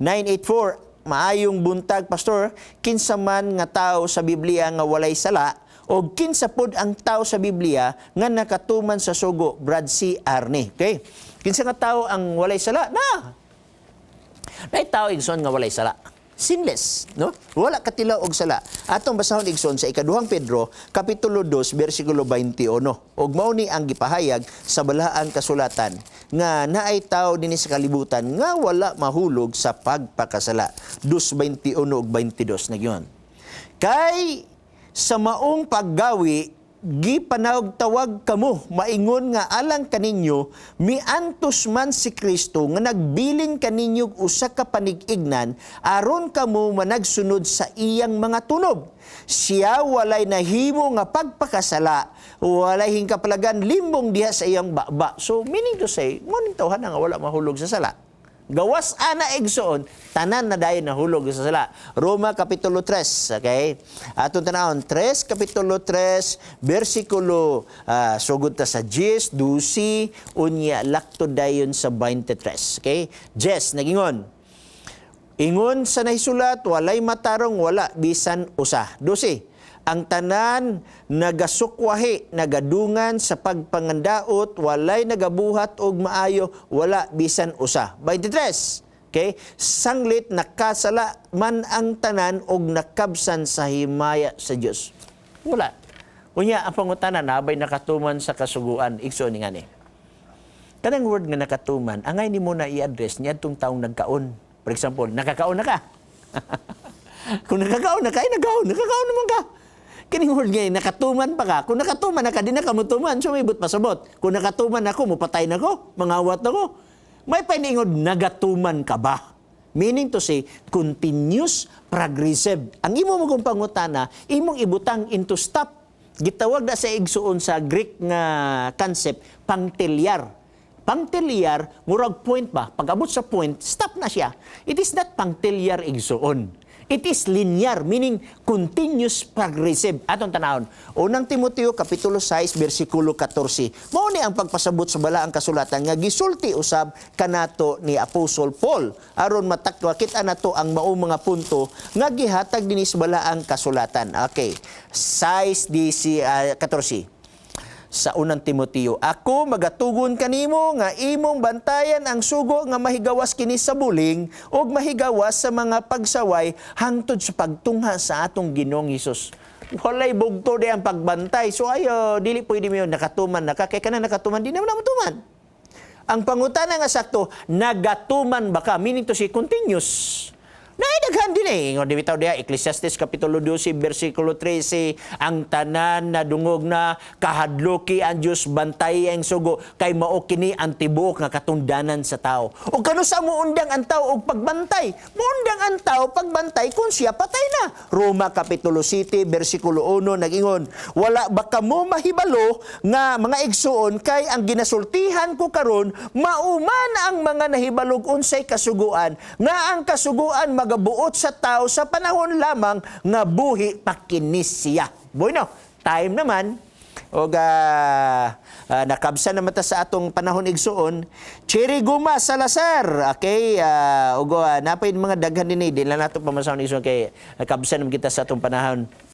984, maayong buntag, Pastor, kinsa man nga tao sa Biblia nga walay sala, o kinsa pod ang tao sa Biblia nga nakatuman sa sugo, Brad C. Arne. Okay? Kinsa nga tao ang walay sala? Na tao igsoon nga walay sala. Sinless, no? Wala katilaw og sala. Atong basahon igsoon sa ikaduhang Pedro, kapitulo 2, bersikulo 21. Og mao ni ang gipahayag sa balaang kasulatan nga naay tao dinhi sa kalibutan nga wala mahulog sa pagpakasala. 2:21 ug 22 nagyon. Kay sa maong paggawi gipanawag tawag kamo, maingon nga alang kaninyo, miantos man si Kristo nga nagbilin kaninyo usa ka panig-ignan, aron kamo managsunod sa iyang mga tunog. Siya walay nahimo nga pagpakasala, walay hingkapalagan limbong diha sa iyang baba. So, meaning to say, ngunit tawhan nga wala mahulog sa sala. Gawas ana igsoon, tanan na dayon nahulog sa sala. Roma kapitulo 3, okay? Atong tanawon 3 kapitulo 3 bersikulo sugod ta sa 10, 12 unya lakto dayon sa 23, okay? 10 nagingon. Ingon sa nahisulat, walay matarong wala bisan usa. 12. Ang tanan nagasukwahi, nagadungan sa pagpangandaot, walay nagabuhat og maayo, wala bisan usa. 23. Okay? Sanglit nakasala man ang tanan og nakabsan sa himaya sa Dios. Wala. Unya ang pangutana nabay nakatuman sa kasuguan, igsoon ni ngani. Kanang word nga nakatuman, angay nimo na i-address niya tong taong nagkaon. For example, nakakaon na ka. Kung nakakaon na ka, nakakaon naman ka. Kining word nga, nakatuman pa ka. Kung nakatuman na ka, di na ka mutuman. Sumibot pasabot. Kung nakatuman ako, mupatay na ko, mangawat na ko. May painingod, nagatuman ka ba? Meaning to say, continuous, progressive. Ang imo mo kong pangutana, imong ibutang into stop. Gitawag na sa igsuon sa Greek nga concept, pangtelyar. Pangtelyar, murag point ba? Pag abot sa point, stop na siya. It is not pangtelyar igsuon. It is linear, meaning continuous, progressive. Atong tanawon, unang Timoteo, kapitulo 6, bersikulo 14. Mao ni ang pagpasabot sa balaang kasulatan nga gisulti usab kanato ni Apostol Paul. Aron kita nato ang maong mga punto nga gihatag dinhi sa balaang kasulatan. Okay, 6:14. Sa unang Timoteo, ako magatugon kanimo nga imong bantayan ang sugo nga mahigawas kini sa buling ug mahigawas sa mga pagsaway hangtod sa pagtungha sa atong Ginoong Hesus. Walay bugto di ang pagbantay. So ayo dili pwede mo nakatuman na ka kay kana nakatuman di naman matuman. Ang pangutana nga sakto, nagatuman ba ka? Meaning to say continuous. Naidaghan din eh. Ingon di bitaw diha Ecclesiastes kapitulo 12 bersikulo 13, ang tanan na dungog na kahadloki ang Dios bantay ang sugo kay mao kini ang tibuok nga katungdanan sa tao. O kano sa muundang ang tao og pagbantay? Muundang ang tao pagbantay kung siya patay na. Roma kapitulo 7 bersikulo 1 nagingon, wala ba kamo mahibalo nga mga igsuon kay ang ginasultihan ko karon mauman ang mga nahibalog unsay kasuguan nga ang kasuguan magabuot sa tao sa panahon lamang nga buhi pakinis siya. Bueno, time naman o nakabsa naman ta sa atong panahon igsuon. Cherry Guma Salazar, okay, napay mga daghan din di na nato pamasahon igsuon kay nakabsa naman kita sa atong panahon